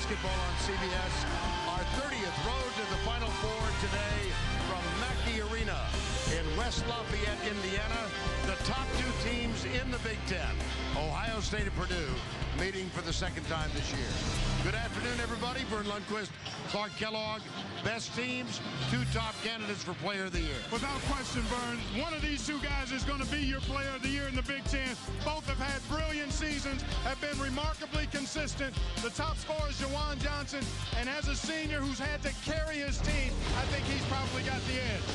basketball on CBS. Our 30th road to the Final Four today from Mackey Arena in West Lafayette, Indiana. The top two teams in the Big Ten, Ohio State and Purdue, meeting for the second time this year. Good afternoon, everybody. Vern Lundquist, Clark Kellogg. Best teams, two top candidates for Player of the Year. Without question, Vern, one of these two guys is going to be your Player of the Year in the Big Ten. Both have had brilliant seasons, have been remarkably consistent. The top scorer is Juwan Johnson, and as a senior who's had to carry his team, I think he's probably got the edge.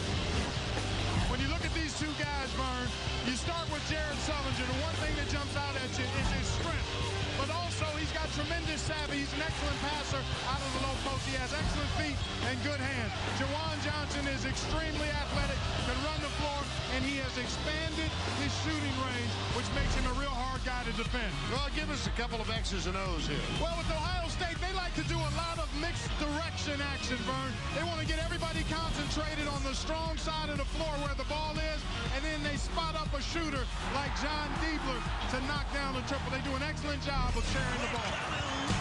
When you look at these two guys, Vern, you start with Jared Sullinger. The one thing that jumps out at you is his strength. But also, he's got tremendous savvy. He's an excellent passer out of the low post. He has excellent feet and good hands. Juwan Johnson is extremely athletic, can run the floor, and he has expanded his shooting range, which makes him a real hard guy to defend. Well, give us a couple of X's and O's here. Well, with Ohio State, they like to do a lot of mixed direction action, Vern. They want to get everybody concentrated on the strong side of the floor where the ball is, and then they spot up a shooter like John Diebler to knock down the triple. They do an excellent job of sharing the ball.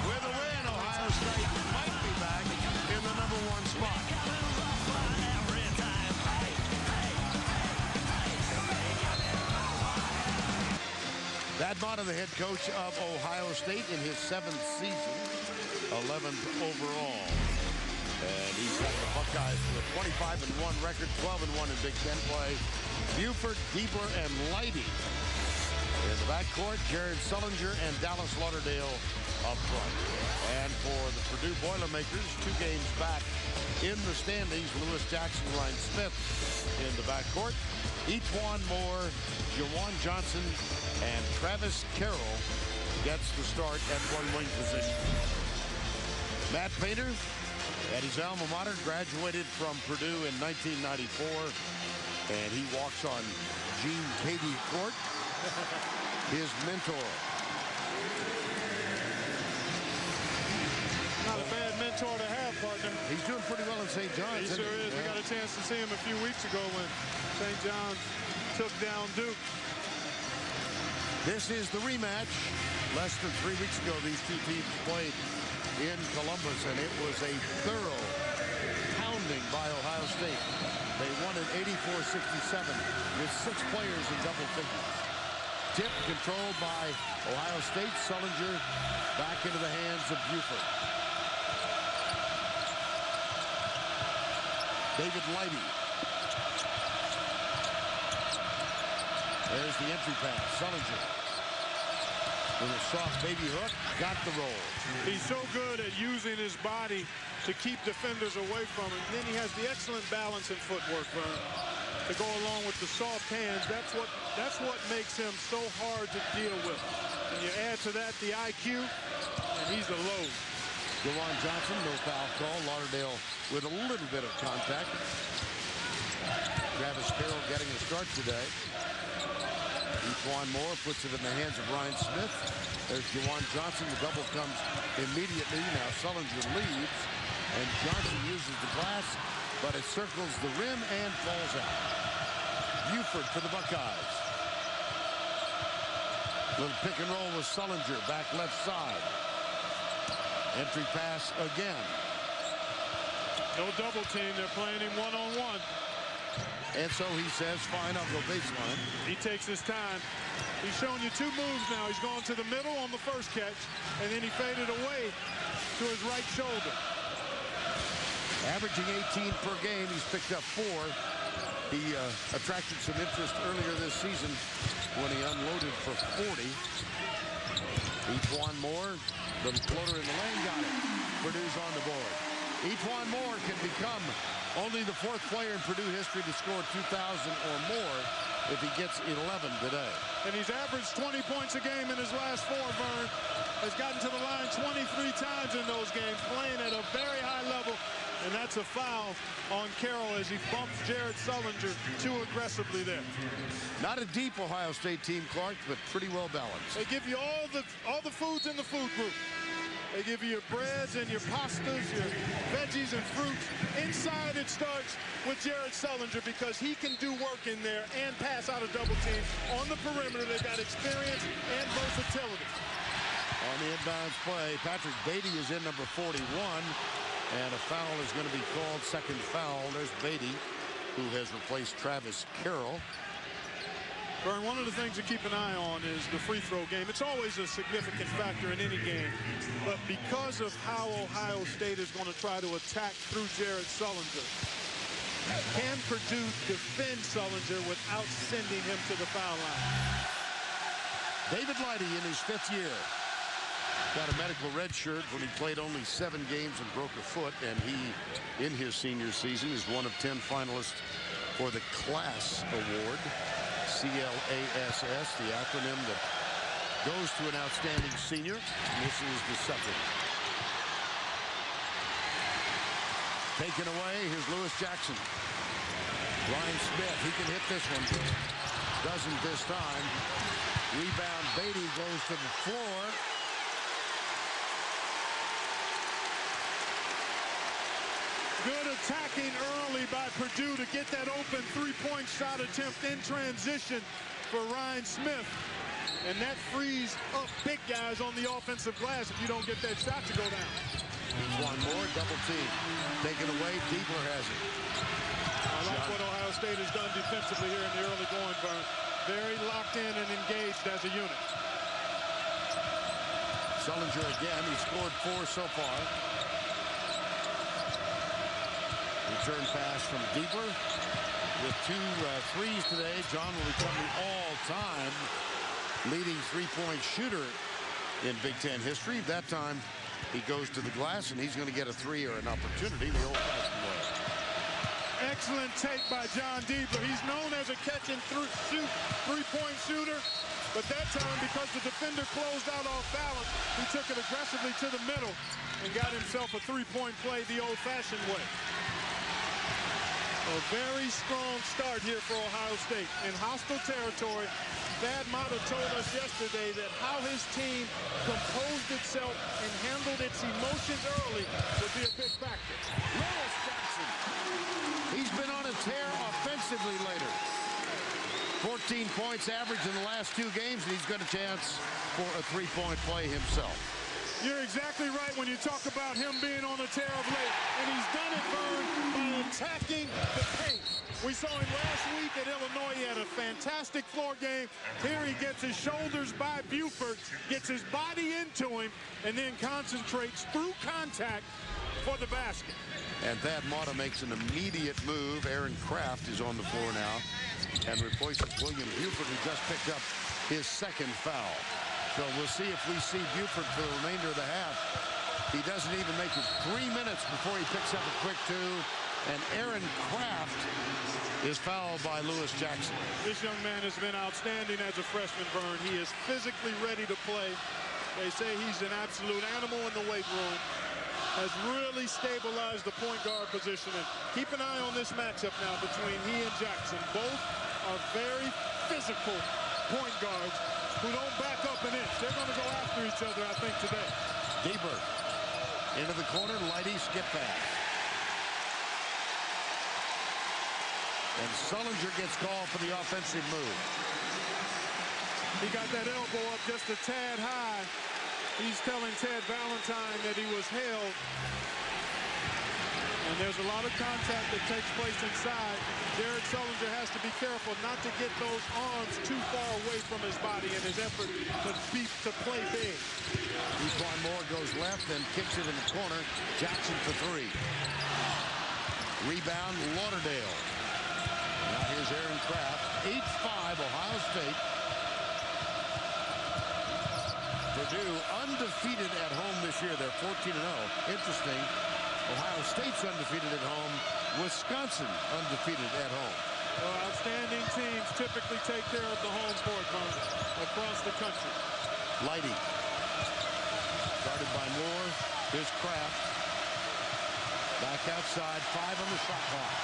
With a win, Ohio State might be back in the #1 spot. Thad Matta, the head coach of Ohio State in his 7th season, 11th overall. And he's got the Buckeyes with a 25-1 record, 12-1 in Big Ten play. Buford, Diebler, and Leidy. In the backcourt, Jared Sullinger and Dallas Lauderdale up front. And for the Purdue Boilermakers, 2 games back in the standings, Lewis Jackson, Ryan Smith in the backcourt. E'Twaun Moore, Juwan Johnson, and Travis Carroll gets the start at one wing position. Matt Painter, at his alma mater, graduated from Purdue in 1994, and he walks on Gene Cady Court, his mentor. Not a bad mentor to have, partner. He's doing pretty well in St. John's. He sure is. We got a chance to see him a few weeks ago when St. John's took down Duke. This is the rematch. Less than 3 weeks ago, these two teams played in Columbus, and it was a thorough pounding by Ohio State. They won at 84-67 with 6 players in double figures. Tip controlled by Ohio State. Sullinger back into the hands of Buford. David Leidy. There's the entry pass. Sullinger with a soft baby hook. Got the roll. He's so good at using his body to keep defenders away from him. Then he has the excellent balance and footwork, Vern, to go along with the soft hands. That's what makes him so hard to deal with. And you add to that the IQ, and he's a load. Juwan Johnson, no foul call. Lauderdale with a little bit of contact. Travis Carroll getting a start today. E'Twaun Moore puts it in the hands of Ryan Smith. There's Juwan Johnson. The double comes immediately. Now Sullinger leads, and Johnson uses the glass, but it circles the rim and falls out. Buford for the Buckeyes. Little pick and roll with Sullinger, back left side. Entry pass again. No double team. They're playing him one-on-one. And so he says, fine, I'll go baseline. He takes his time. He's showing you 2 moves now. He's going to the middle on the first catch, and then he faded away to his right shoulder. Averaging 18 per game. He's picked up 4. He attracted some interest earlier this season when he unloaded for 40. E'Twaun Moore, little floater in the lane, got it. Purdue's on the board. E'Twaun Moore can become only the 4th player in Purdue history to score 2,000 or more if he gets 11 today. And he's averaged 20 points a game in his last 4, Vern. Has gotten to the line 23 times in those games, playing at a very high level. And that's a foul on Carroll as he bumps Jared Sullinger too aggressively there. Not a deep Ohio State team, Clark, but pretty well balanced. They give you all the foods in the food group. They give you your breads and your pastas, your veggies and fruits. Inside it starts with Jared Sullinger because he can do work in there and pass out of double teams on the perimeter. They've got experience and versatility. On on the inbounds play. Patrick Beatty is in number 41, and a foul is going to be called. Second foul. There's Beatty, who has replaced Travis Carroll. Vern, one of the things to keep an eye on is the free throw game. It's always a significant factor in any game. But because of how Ohio State is going to try to attack through Jared Sullinger, can Purdue defend Sullinger without sending him to the foul line? David Lighty in his 5th year. Got a medical red shirt when he played only 7 games and broke a foot. And he, in his senior season, is one of 10 finalists for the Class Award. CLASS, the acronym that goes to an outstanding senior. And this is the second. Taken away, here's Lewis Jackson. Ryan Smith, he can hit this one. Doesn't this time. Rebound, Beatty goes to the floor. Good attacking early by Purdue to get that open three-point shot attempt in transition for Ryan Smith. And that frees up big guys on the offensive glass if you don't get that shot to go down. One more, double team. Taken away, Diebler has it. I like what Ohio State has done defensively here in the early going, Vern. Very locked in and engaged as a unit. Sullinger again, he scored 4 so far. Return pass from Diebler with 2 threes today. John will become the all-time leading three-point shooter in Big Ten history. That time he goes to the glass and he's going to get a 3 or an opportunity the old-fashioned way. Excellent take by John Diebler. He's known as a catch and shoot three-point shooter, but that time, because the defender closed out off balance, he took it aggressively to the middle and got himself a three-point play the old-fashioned way. A very strong start here for Ohio State. In hostile territory, Thad Matta told us yesterday that how his team composed itself and handled its emotions early would be a big factor. Lewis Jackson. He's been on a tear offensively later. 14 points average in the last 2 games, and he's got a chance for a three-point play himself. You're exactly right when you talk about him being on a tear of late. And he's done it, Vern, by attacking the paint. We saw him last week at Illinois. He had a fantastic floor game. Here he gets his shoulders by Buford, gets his body into him, and then concentrates through contact for the basket. And Thad Matta makes an immediate move. Aaron Kraft is on the floor now and replaces William Buford, who just picked up his 2nd foul. So we'll see if we see Buford for the remainder of the half. He doesn't even make it 3 minutes before he picks up a quick 2. And Aaron Kraft is fouled by Lewis Jackson. This young man has been outstanding as a freshman, Vern. He is physically ready to play. They say he's an absolute animal in the weight room. Has really stabilized the point guard position. And keep an eye on this matchup now between he and Jackson. Both are very physical point guards who don't back up an inch. They're going to go after each other, I think, today. Diebler into the corner. Lighty skip pass. And Sullinger gets called for the offensive move. He got that elbow up just a tad high. He's telling Ted Valentine that he was held. And there's a lot of contact that takes place inside. Jared Sullinger has to be careful not to get those arms too far away from his body in his effort to play big. Equan Moore goes left and kicks it in the corner. Jackson for 3. Rebound, Lauderdale. Now here's Aaron Kraft. 8-5, Ohio State. Purdue undefeated at home this year. They're 14-0. Interesting. Ohio State's undefeated at home. Wisconsin undefeated at home. Well, outstanding teams typically take care of the home court, across the country. Lighty. Guarded by Moore. Here's Kraft. Back outside. 5 on the shot clock.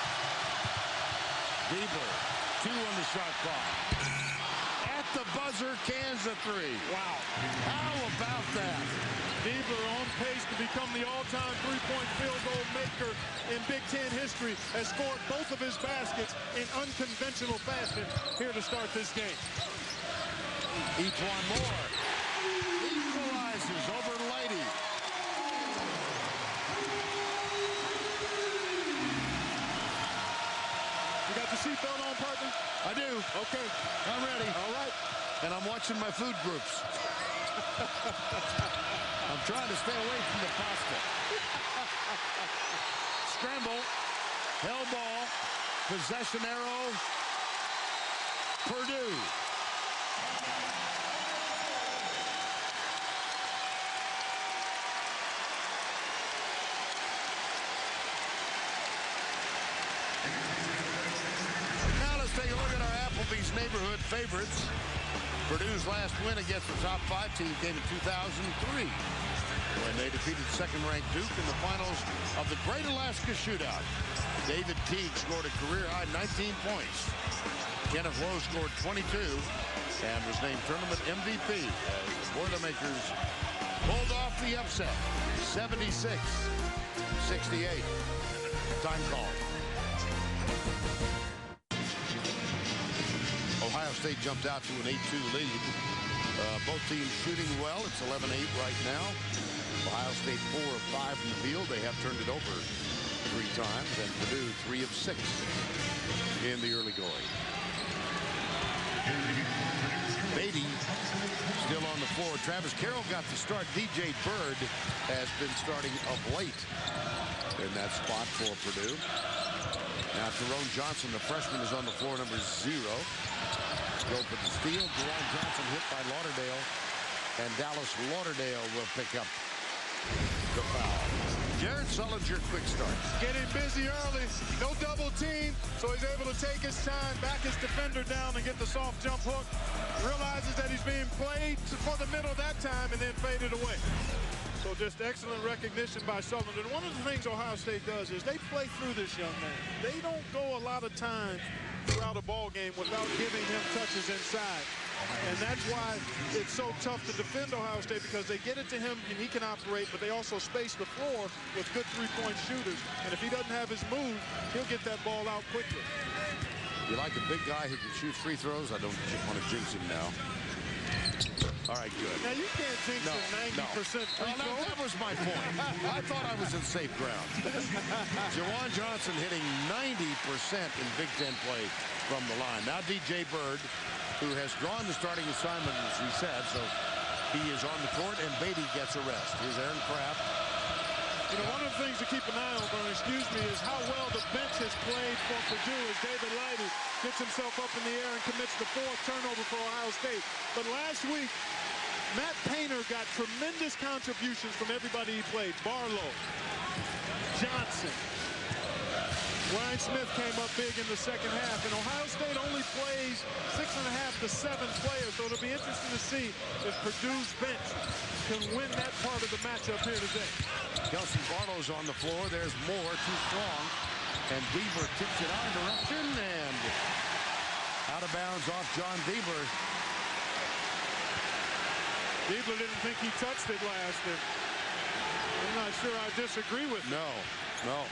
Diebler. 2 on the shot clock. At the buzzer, cans a 3. Wow. How about that? Diebler on pace to become the all-time three-point field goal maker in Big Ten history. Has scored both of his baskets in unconventional fashion here to start this game. Equan Moore equalizes seatbelt on purpose? I do. Okay. I'm ready. All right. And I'm watching my food groups. I'm trying to stay away from the pasta. Scramble. Hell ball. Possession arrow. Purdue. Now let's take a look at our Applebee's neighborhood favorites. Purdue's last win against the top 5 team came in 2003 when they defeated second-ranked Duke in the finals of the Great Alaska Shootout. David Teague scored a career-high 19 points. Kenneth Lowe scored 22 and was named tournament MVP as the Boilermakers pulled off the upset, 76-68. Time call. Ohio State jumped out to an 8-2 lead. Both teams shooting well. It's 11-8 right now. Ohio State 4 of 5 from the field. They have turned it over 3 times, and Purdue 3 of 6 in the early going. Beatty still on the floor. Travis Carroll got the start. DJ Bird has been starting of late in that spot for Purdue. Now Jerome Johnson, the freshman, is on the floor, number 0. Go for the steal. Jerome Johnson hit by Lauderdale, and Dallas Lauderdale will pick up the foul. Jared Sullinger, quick start. Getting busy early. No double team, so he's able to take his time, back his defender down, and get the soft jump hook. Realizes that he's being played for the middle that time, and then faded away. So just excellent recognition by Sullinger. One of the things Ohio State does is they play through this young man. They don't go a lot of time throughout a ball game without giving him touches inside. And that's why it's so tough to defend Ohio State, because they get it to him and he can operate, but they also space the floor with good three-point shooters. And if he doesn't have his move, he'll get that ball out quickly. You like a big guy who can shoot free throws? I don't want to jinx him now. All right, good. Now, you can't jinx a 90% free throw. That was my point. I thought I was in safe ground. Jawan Johnson hitting 90% in Big Ten play from the line. Now DJ Bird, who has drawn the starting assignment, as we said, so he is on the court, and Beatty gets a rest. Here's Aaron Craft. You know, one of the things to keep an eye on, Vern, is how well the bench has played for Purdue as David Lighty gets himself up in the air and commits the 4th turnover for Ohio State. But last week, Matt Painter got tremendous contributions from everybody he played. Barlow, Johnson. Ryan Smith came up big in the second half, and Ohio State only plays 6.5 to 7 players, so it'll be interesting to see if Purdue's bench can win that part of the matchup here today. Kelsey Barlow's on the floor. There's Moore, too strong, and Bieber tips it out of direction, and out of bounds off John Bieber. Bieber didn't think he touched it last, and I'm not sure I disagree with him. No.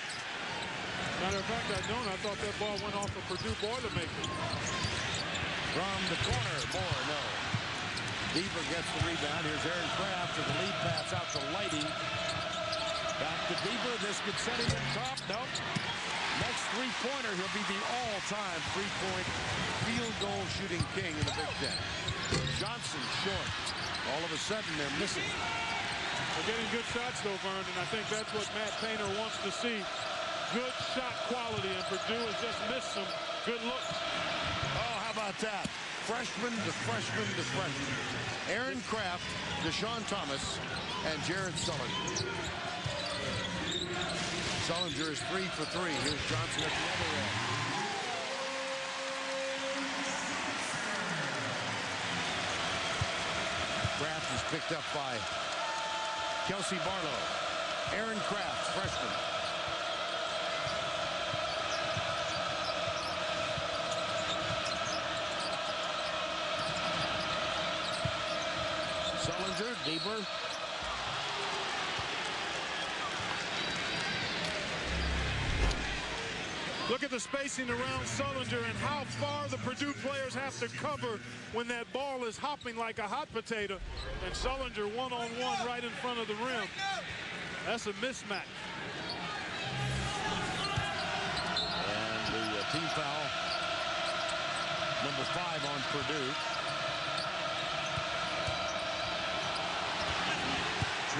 Matter of fact, I thought that ball went off of Purdue Boilermakers. From the corner, Moore, no. Bieber gets the rebound. Here's Aaron Craft with the lead pass out to Lighty. Back to Bieber. This could set him in top. Nope. Next three-pointer, he'll be the all-time three-point field goal shooting king in the Big Ten. Johnson short. All of a sudden, they're missing. They're getting good shots, though, Vern, and I think that's what Matt Painter wants to see. Good shot quality, and Purdue has just missed some good looks. Oh, how about that? Freshman to freshman to freshman. Aaron Craft, Deshaun Thomas, and Jared Sullinger. Sullinger is 3 for 3. Here's Johnson at the other end. Craft is picked up by Kelsey Barlow. Aaron Craft, freshman. Sullinger, Bieber. Look at the spacing around Sullinger and how far the Purdue players have to cover when that ball is hopping like a hot potato. And Sullinger one-on-one right in front of the rim. That's a mismatch. And the team foul number 5 on Purdue.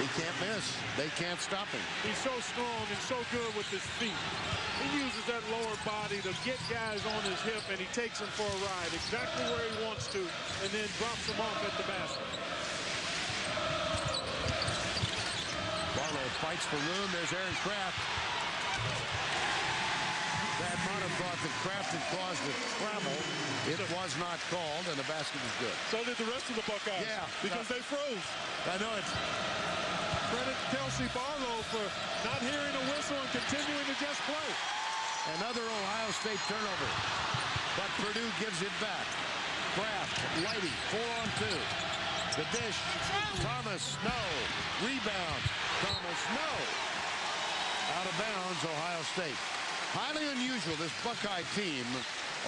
He can't miss. They can't stop him. He's so strong and so good with his feet. He uses that lower body to get guys on his hip, and he takes them for a ride exactly where he wants to, and then drops them off at the basket. Barlow fights for room. There's Aaron Kraft. Brad Motta thought that Kraft had caused a travel. It was not called, and the basket is good. So did the rest of the Buckeyes. Yeah. Because they froze. I know it. Credit Kelsey Barlow for not hearing a whistle and continuing to just play. Another Ohio State turnover. But Purdue gives it back. Kraft, Lighty, 4-on-2. The dish. Thomas, no. Rebound. Thomas, no. Out of bounds, Ohio State. Highly unusual. This Buckeye team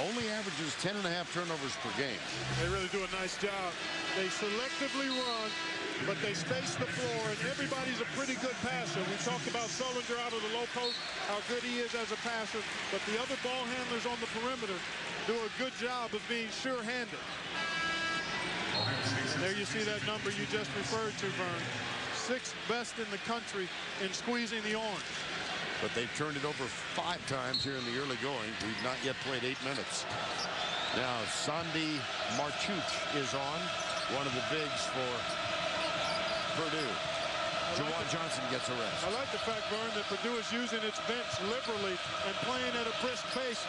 only averages 10.5 turnovers per game. They really do a nice job. They selectively run, but they space the floor, and everybody's a pretty good passer. We talked about Sullinger out of the low post, how good he is as a passer, but the other ball handlers on the perimeter do a good job of being sure-handed. There you see that number you just referred to, Vern. 6th best in the country in squeezing the orange. But they've turned it over 5 times here in the early going. We've not yet played 8 minutes. Now, Sandy Marchuch is on, one of the bigs for Purdue. Jawan Johnson gets a rest. I like the fact, Vern, that Purdue is using its bench liberally and playing at a brisk pace,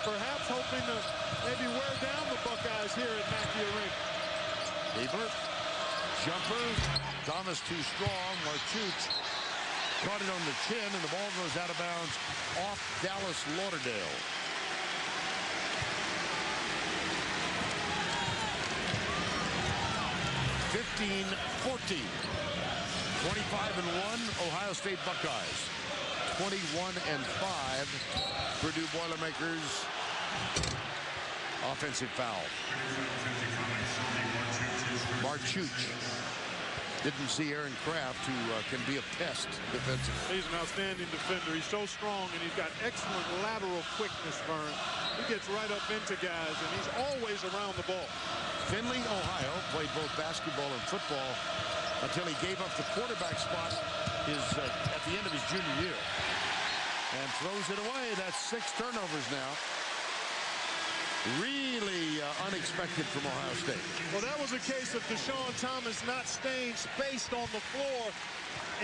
perhaps hoping to maybe wear down the Buckeyes here at Mackey Arena. Bieber, jumper, Thomas too strong, Marchuch caught it on the chin, and the ball goes out of bounds off Dallas Lauderdale. (15-14). 25-1, Ohio State Buckeyes. 21-5, Purdue Boilermakers. Offensive foul. Marchuch. Didn't see Aaron Kraft, who can be a pest defensively. He's an outstanding defender. He's so strong, and he's got excellent lateral quickness, Vern. He gets right up into guys, and he's always around the ball. Findlay, Ohio, played both basketball and football until he gave up the quarterback spot at the end of his junior year. And throws it away. That's 6 turnovers now. Really unexpected from Ohio State. Well, that was a case of Deshaun Thomas not staying spaced on the floor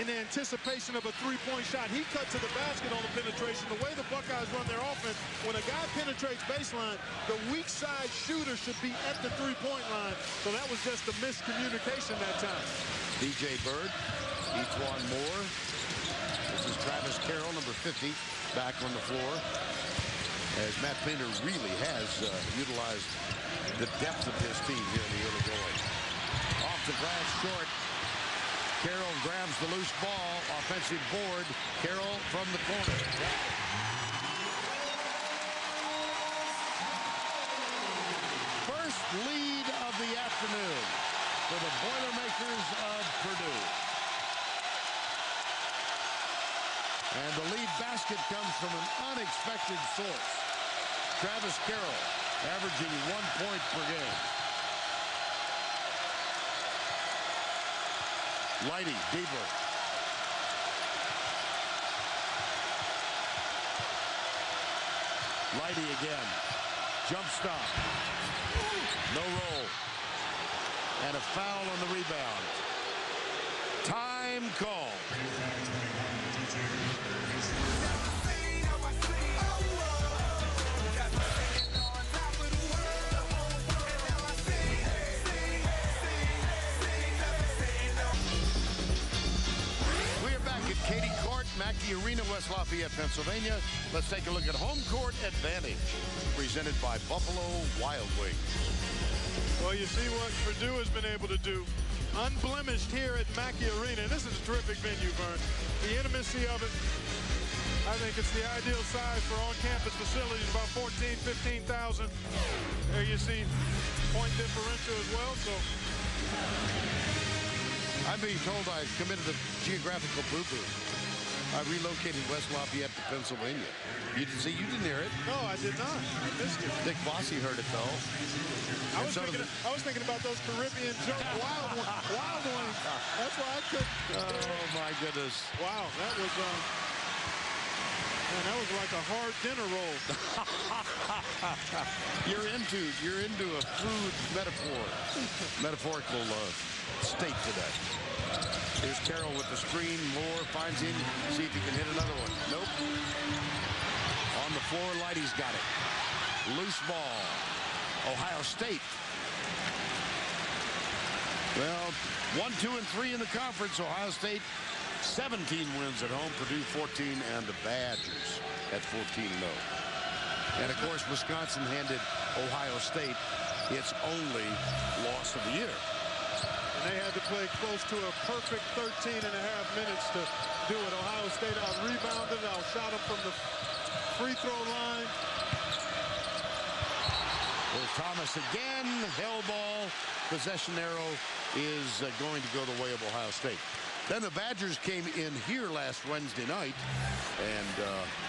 in anticipation of a three-point shot. He cut to the basket on the penetration. The way the Buckeyes run their offense, when a guy penetrates baseline, the weak side shooter should be at the three-point line. So that was just a miscommunication that time. DJ Bird, Etwan Moore. This is Travis Carroll, number 50, back on the floor. As Matt Painter really has utilized the depth of his team here in the early going. Off the glass short. Carroll grabs the loose ball. Offensive board. Carroll from the corner. First lead of the afternoon for the Boilermakers of Purdue. And the lead basket comes from an unexpected source. Travis Carroll averaging 1 point per game. Lighty, Bieber. Lighty again. Jump stop. No roll. And a foul on the rebound. Time call. Katie Court, Mackey Arena, West Lafayette, Pennsylvania. Let's take a look at home court advantage, presented by Buffalo Wild Wings. Well, you see what Purdue has been able to do. Unblemished here at Mackey Arena. This is a terrific venue, Vern. The intimacy of it, I think it's the ideal size for on-campus facilities, about 14,000, 15,000. There you see point differential as well, so. I'm being told I committed a geographical boo-boo. I relocated West Lafayette to Pennsylvania. You didn't hear it? No, I did not. I missed it. Dick Bossy heard it, though. I was thinking about those Caribbean wild ones. That's why I couldn't. Oh, my goodness. Wow, that was... Man, that was like a hard dinner roll. You're into a food metaphorical state today. Here's Carroll with the screen. Moore finds him. See if he can hit another one. Nope. On the floor, Leidy's got it. Loose ball. Ohio State. Well, 1, 2, and 3 in the conference. Ohio State 17 wins at home. Purdue 14, and the Badgers at 14-0. And of course, Wisconsin handed Ohio State its only loss of the year. And they had to play close to a perfect 13 and a half minutes to do it. Ohio State out-rebounded, outshot them from the free throw line. There's Thomas again. Hell ball. Possession arrow is going to go the way of Ohio State. Then the Badgers came in here last Wednesday night and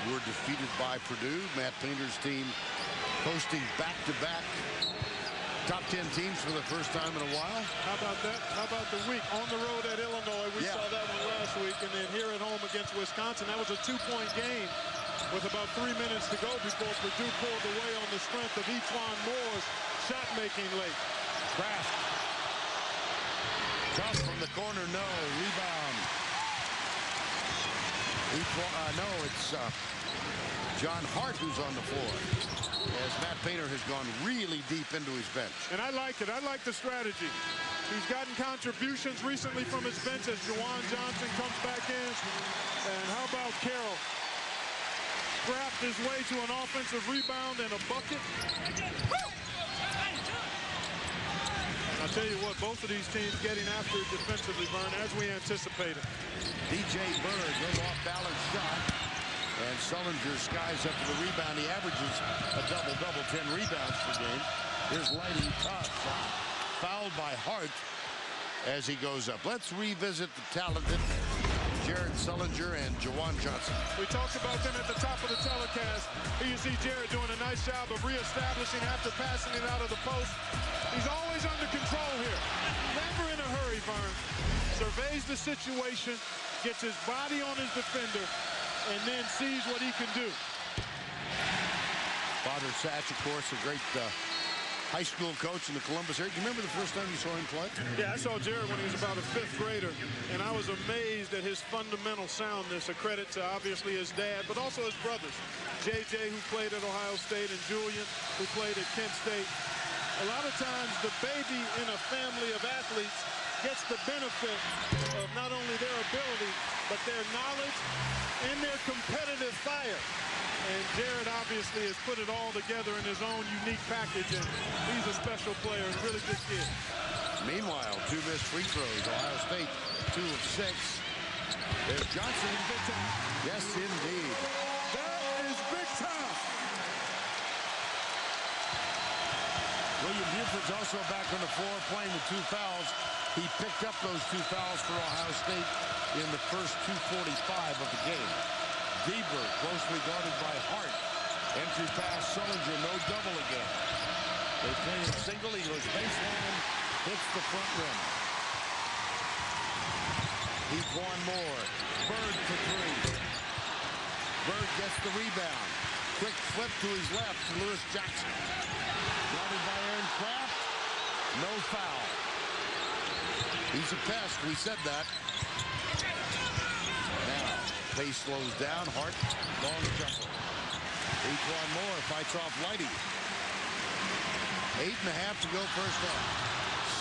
were defeated by Purdue. Matt Painter's team hosting back-to-back top 10 teams for the first time in a while. How about that? How about the week on the road at Illinois? We saw that one last week. And then here at home against Wisconsin, that was a 2-point game with about 3 minutes to go before Purdue pulled away on the strength of E'Twaun Moore's shot making late. Kraft. Tough from the corner, no. Rebound. No, it's John Hart who's on the floor, as Matt Painter has gone really deep into his bench. And I like it. I like the strategy. He's gotten contributions recently from his bench as Juwan Johnson comes back in. And how about Carroll? Scrapped his way to an offensive rebound and a bucket. I'll tell you what, both of these teams getting after it defensively, Vern, as we anticipated. DJ Bird, good off-balance shot. And Sullinger skies up to the rebound. He averages a double-double, 10 rebounds per game. Here's Leidy, tough shot. Fouled by Hart as he goes up. Let's revisit the talented Jared Sullinger and Juwan Johnson. We talked about them at the top of the telecast. Here you see Jared doing a nice job of reestablishing after passing it out of the post. He's always under control here. Never in a hurry, Vern. Surveys the situation, gets his body on his defender, and then sees what he can do. Father Satch, of course, a great high school coach in the Columbus area. You remember the first time you saw him play? Yeah, I saw Jared when he was about a 5th grader, and I was amazed at his fundamental soundness, a credit to obviously his dad, but also his brothers. JJ, who played at Ohio State, and Julian, who played at Kent State. A lot of times, the baby in a family of athletes gets the benefit of not only their ability, but their knowledge and their competitive fire. And Jared obviously has put it all together in his own unique package, and he's a special player and really good kid. Meanwhile, 2 missed free throws. Ohio State, 2 of 6. There's Johnson. Big time. Yes, indeed. That is big time. William Buford's also back on the floor playing with 2 fouls. He picked up those 2 fouls for Ohio State in the first 2:45 of the game. Deaver closely guarded by Hart. Entry pass, Sullinger, no double again. They play him single, he goes baseline, hits the front rim. E'Twaun Moore, Bird for 3. Bird gets the rebound. Quick flip to his left to Lewis Jackson. Guarded by Aaron Kraft, no foul. He's a pest, we said that. Now, pace slows down. Hart, long jumper. E'Twaun Moore fights off Leidy. 8.5 to go first half.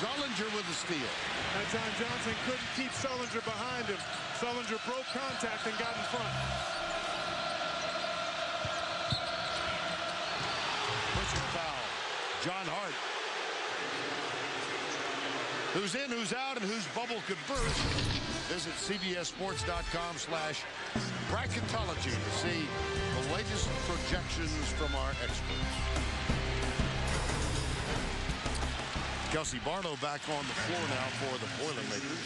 Sullinger with the steal. That time Johnson couldn't keep Sullinger behind him. Sullinger broke contact and got in front. Pushing foul. John Hart. Who's in, who's out, and whose bubble could burst. Visit cbssports.com/bracketology to see the latest projections from our experts. Kelsey Barlow back on the floor now for the Boilermakers.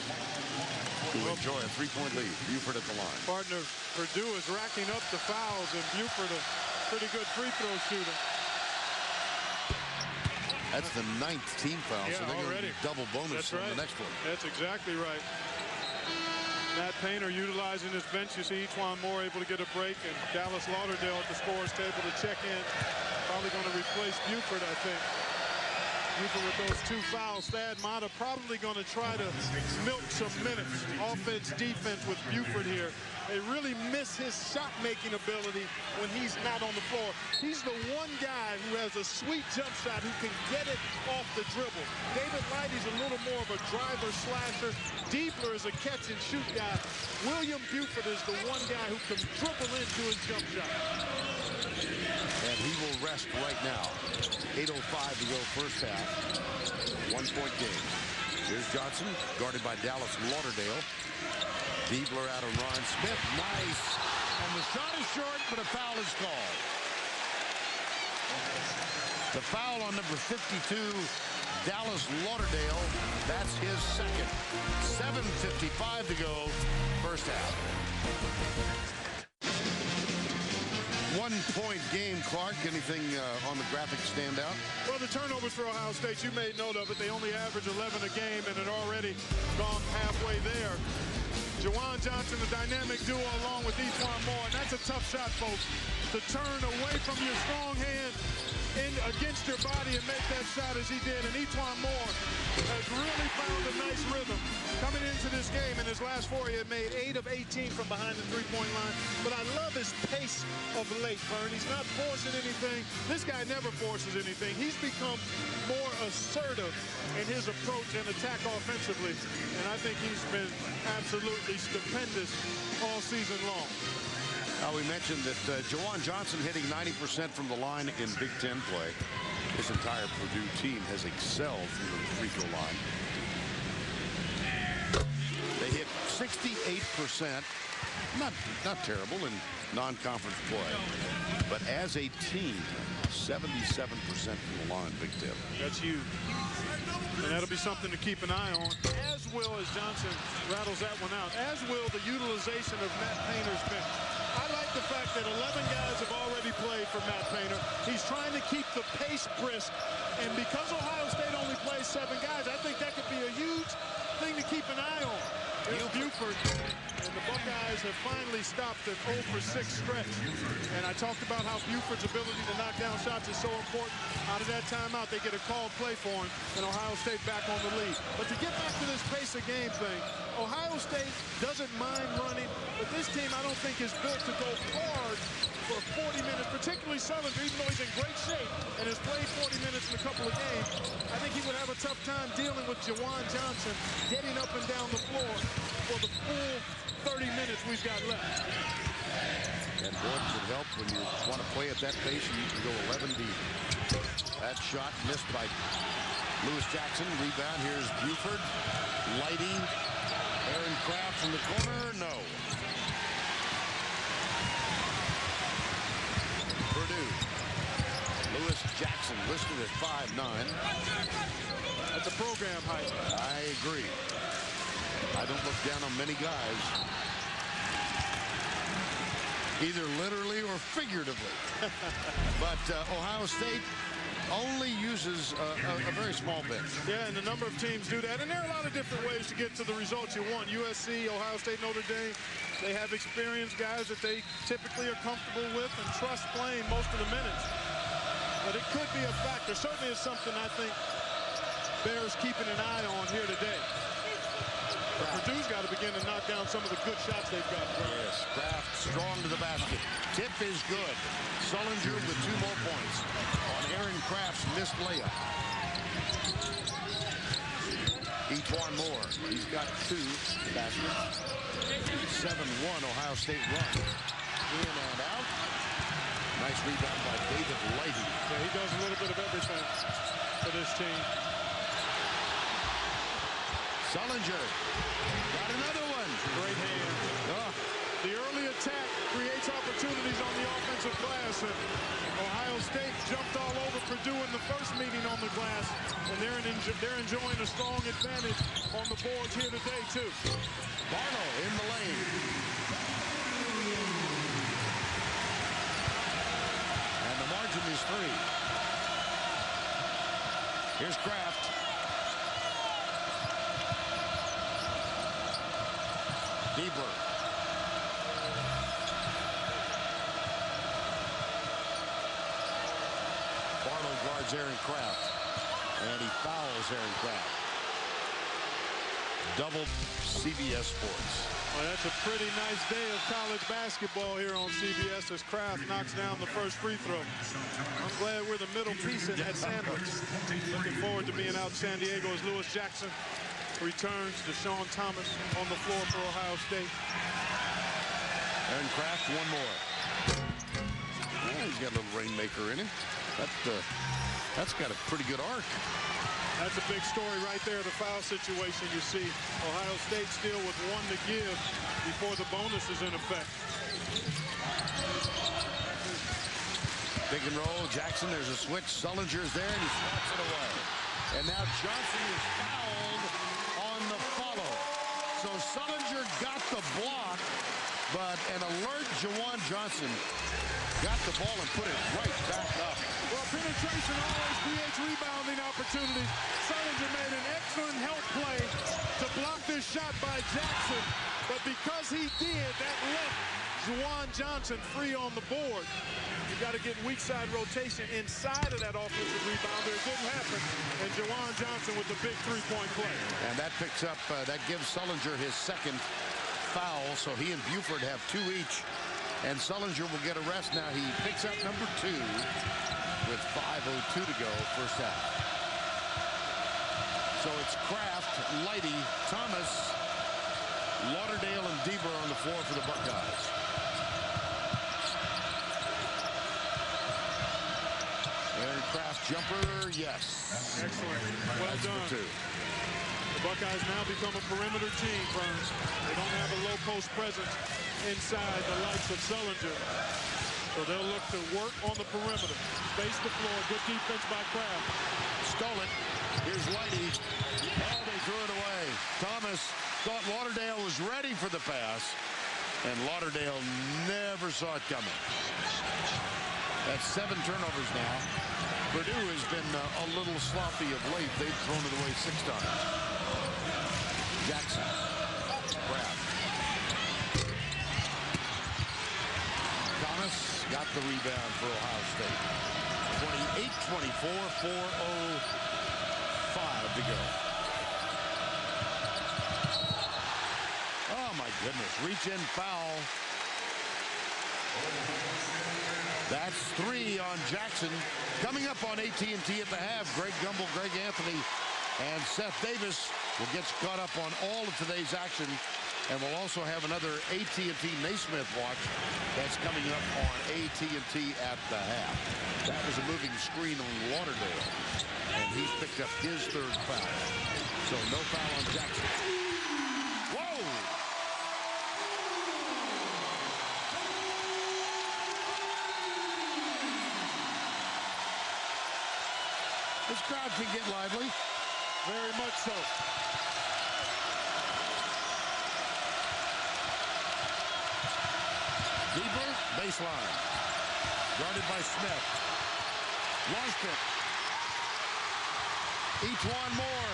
to enjoy a 3-point lead. Buford at the line. Partner, Purdue is racking up the fouls, and Buford a pretty good free throw shooter. That's the 9th team foul, so they're going to be double bonus on the next one. That's exactly right. Matt Painter utilizing his bench. You see Etwan Moore able to get a break, and Dallas Lauderdale at the scorer's table to check in. Probably going to replace Buford, I think. Buford with those 2 fouls. Thad Matta probably going to try to milk some minutes. Offense, defense with Buford here. They really miss his shot-making ability when he's not on the floor. He's the one guy who has a sweet jump shot who can get it off the dribble. David Lighty's a little more of a driver slasher. Diebler is a catch-and-shoot guy. William Buford is the one guy who can dribble into his jump shot. And he will rest right now. 8:05 to go first half. 1-point game. Here's Johnson, guarded by Dallas Lauderdale. Diebler out of Ron Smith. Nice. And the shot is short, but a foul is called. The foul on number 52, Dallas Lauderdale. That's his second. 7:55 to go first half. 1-point game, Clark. Anything on the graphic stand out? Well, the turnovers for Ohio State, you made note of it. They only average 11 a game and had already gone halfway there. Juwan Johnson, the dynamic duo along with Etwan Moore, and that's a tough shot, folks, to turn away from your strong hand in against your body and make that shot as he did. And Etwan Moore has really found a nice rhythm coming into this game. In his last 4, he had made 8 of 18 from behind the 3-point line. But I love his pace of late, Vern. He's not forcing anything. This guy never forces anything. He's become more assertive in his approach and attack offensively. And I think he's been absolutely stupendous all season long. We mentioned that Juwan Johnson hitting 90% from the line in Big Ten play. This entire Purdue team has excelled from the free throw line. They hit 68%. Not terrible in non-conference play. But as a team, 77% from the line, Big Ten. That's huge. And that'll be something to keep an eye on, as will, as Johnson rattles that one out, as will the utilization of Matt Painter's bench. I like the fact that 11 guys have already played for Matt Painter. He's trying to keep the pace brisk. And because Ohio State only plays 7 guys, I think that could be a huge thing to keep an eye on. Here's Buford. And the Buckeyes have finally stopped an 0 for 6 stretch. And I talked about how Buford's ability to knock down shots is so important. Out of that timeout, they get a called play for him, and Ohio State back on the lead. But to get back to this pace of game thing, Ohio State doesn't mind running, but this team I don't think is built to go hard for 40 minutes, particularly Sullinger, even though he's in great shape and has played 40 minutes in a couple of games. I think he would have a tough time dealing with Juwan Johnson getting up and down the floor for the full 30 minutes we've got left. And Gordon would help when you want to play at that pace and you can go 11 deep. That shot missed by Lewis Jackson. Rebound. Here's Buford. Lighty. Aaron Craft from the corner. No. Purdue. Lewis Jackson listed at 5'9". That's a program height. I agree. I don't look down on many guys, either literally or figuratively. But Ohio State only uses a very small bench. Yeah, and a number of teams do that. And there are a lot of different ways to get to the results you want. USC, Ohio State, Notre Dame, they have experienced guys that they typically are comfortable with and trust playing most of the minutes. But it could be a factor. Certainly is something I think bears keeping an eye on here today. But Purdue's got to begin to knock down some of the good shots they've got. Yes, Kraft strong to the basket. Tip is good. Sullinger with 2 more points on Aaron Kraft's missed layup. Etwan Moore, he's got 2 baskets. 7-1 Ohio State run. In and out. Nice rebound by David Lighty. Yeah, he does a little bit of everything for this team. Sullinger got another one. Great hand. Oh. The early attack creates opportunities on the offensive glass. And Ohio State jumped all over Purdue in the first meeting on the glass. And they're enjoying a strong advantage on the boards here today, too. Barlow in the lane. And the margin is 3. Here's Kraft. Diebler. Barlow guards Aaron Kraft. And he fouls Aaron Kraft. Double CBS Sports. Well, that's a pretty nice day of college basketball here on CBS as Kraft knocks down the first free throw. I'm glad we're the middle piece in that sandwich. Looking forward to being out in San Diego as Lewis Jackson returns. Deshaun Thomas on the floor for Ohio State. Aaron Kraft, one more. Oh, he's got a little rainmaker in him. That's got a pretty good arc. That's a big story right there, the foul situation you see. Ohio State still with 1 to give before the bonus is in effect. Pick and roll, Jackson, there's a switch. Sullinger's there, and he swats it away. And now Johnson is fouled on the follow. So Sullinger got the block, but an alert Juwan Johnson got the ball and put it right back up. Well, penetration always creates rebounding opportunities. Sullinger made an excellent help play to block this shot by Jackson. But because he did, that left Juwan Johnson free on the board. You got to get weak side rotation inside of that offensive rebounder. It didn't happen. And Juwan Johnson with the big three-point play. And that picks up, that gives Sullinger his second foul. So he and Buford have 2 each. And Sullinger will get a rest now. He picks up number 2 with 5:02 to go, first half. So it's Kraft, Lighty, Thomas, Lauderdale, and Diebler on the floor for the Buckeyes. Aaron Kraft jumper, yes. Excellent. Well done. 2. The Buckeyes now become a perimeter team, Burns. They don't have a low post presence inside the likes of Sullinger. So they'll look to work on the perimeter. Space the floor. Good defense by Kraft. Stole it. Here's Lighty. Oh, they threw it away. Thomas thought Lauderdale was ready for the pass, and Lauderdale never saw it coming. That's 7 turnovers now. Purdue has been a little sloppy of late. They've thrown it away 6 times. Jackson. Kraft. Thomas got the rebound for Ohio State. 28-24, 4:05 to go. Oh, my goodness. Reach-in foul. That's 3 on Jackson. Coming up on AT&T at the half, Greg Gumbel, Greg Anthony, and Seth Davis will get you caught up on all of today's action. And we'll also have another AT&T Naismith watch that's coming up on AT&T at the half. That was a moving screen on Lauderdale, and he's picked up his 3rd foul. So no foul on Jackson. Whoa! This crowd can get lively. Very much so. Diebler, baseline. Guarded by Smith. Lost it. Each one more.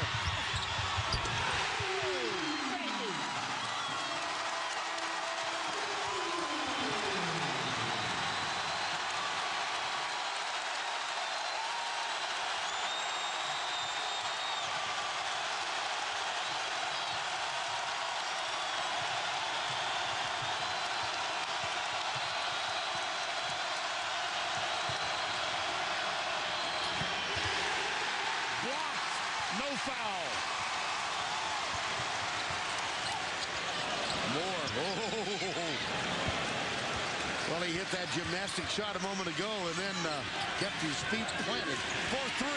No foul. More. Oh. Well, he hit that gymnastic shot a moment ago and then kept his feet planted for 3.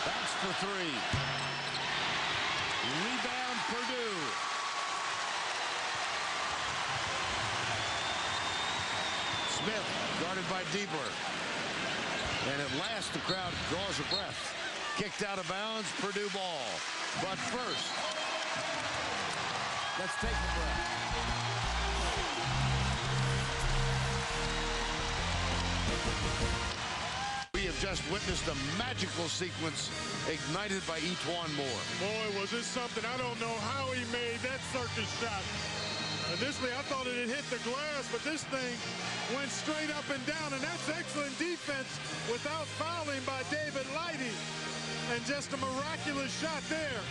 Backs for three. Rebound, Purdue. Smith guarded by Diebler. And at last the crowd draws a breath. Kicked out of bounds, Purdue ball. But first, let's take a breath. We have just witnessed a magical sequence ignited by E'Twaun Moore. Boy, was this something. I don't know how he made that circus shot. Initially, I thought it had hit the glass, but this thing went straight up and down, and that's excellent defense without fouling by David Lighty. And just a miraculous shot there.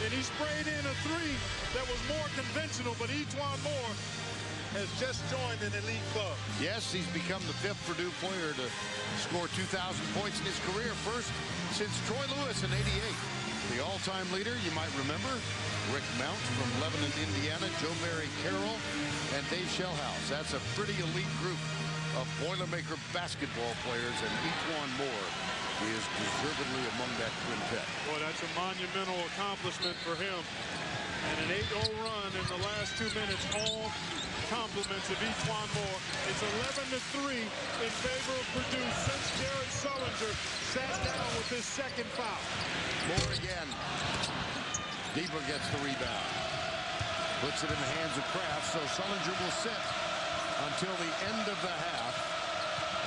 And he sprayed in a three that was more conventional, but E'Twaun Moore has just joined an elite club. Yes, he's become the 5th Purdue player to score 2,000 points in his career, first since Troy Lewis in '88. The all-time leader, you might remember, Rick Mount from Lebanon, Indiana, Joe Barry Carroll, and Dave Shellhouse. That's a pretty elite group of Boilermaker basketball players, and E'Twaun Moore is deservedly among that quintet. Boy, that's a monumental accomplishment for him. And an 8-0 run in the last 2 minutes, all compliments of E'Twaun Moore. It's 11-3 in favor of Purdue since Jared Sullinger sat down with his second foul. Moore again. Diebler gets the rebound. Puts it in the hands of Kraft, so Sullinger will sit until the end of the half.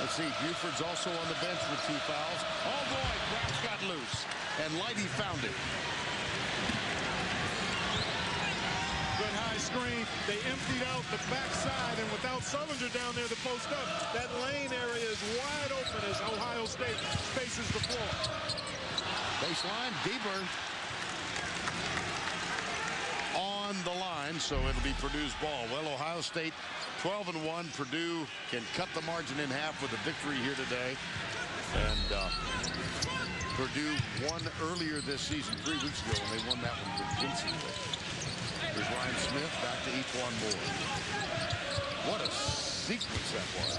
Let's see, Buford's also on the bench with 2 fouls. Oh boy, Kraft got loose, and Lighty found it. Good high screen. They emptied out the backside, and without Sullinger down there to post up, that lane area is wide open as Ohio State faces the floor. Baseline, Diebler on the line, so it'll be Purdue's ball. Well, Ohio State 12-1. Purdue can cut the margin in half with a victory here today. And Purdue won earlier this season 3 weeks ago, and they won that one convincingly. Here's Ryan Smith back to E'Twaun Moore. What a sequence that was.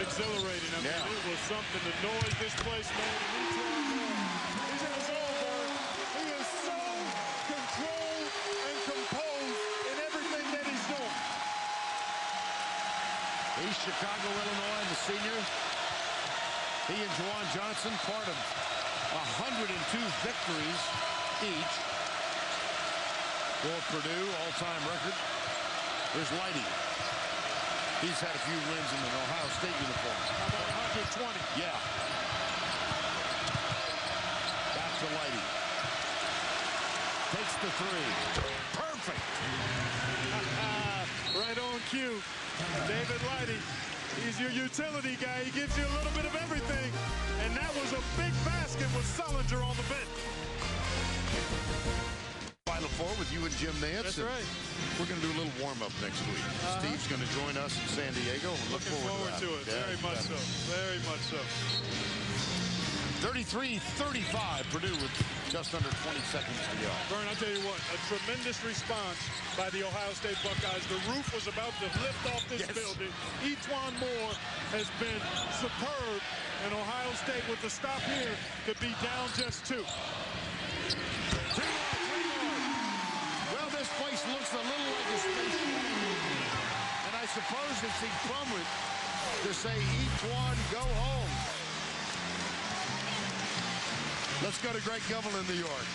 Exhilarating. I mean, it was something. The noise this place made. And E'Twaun Moore, he's in his own world. He is so controlled and composed in everything that he's doing. East Chicago, Illinois, the senior. He and Juwan Johnson, part of 102 victories each. For Purdue, all-time record. There's Lighty. He's had a few wins in an Ohio State uniform. How about 120? Yeah. Back to Lighty. Takes the three. Perfect. Right on cue. David Lighty. He's your utility guy. He gives you a little bit of everything. And that was a big basket with Sullinger on the bench. Final Four with you and Jim Nance. That's right. We're going to do a little warm-up next week. Steve's going to join us in San Diego. Looking forward to it. Yeah, very much so. Very much so. 33-35, Purdue with just under 20 seconds to go. Vern, I'll tell you what, a tremendous response by the Ohio State Buckeyes. The roof was about to lift off this building. E'Twaun Moore has been superb, and Ohio State with the stop here could be down just 2. 3 more. Well, this place looks a little like a spaceship. And I suppose it's incumbent to say, E'Twaun, go home. Let's go to Greg Gumbel in New York.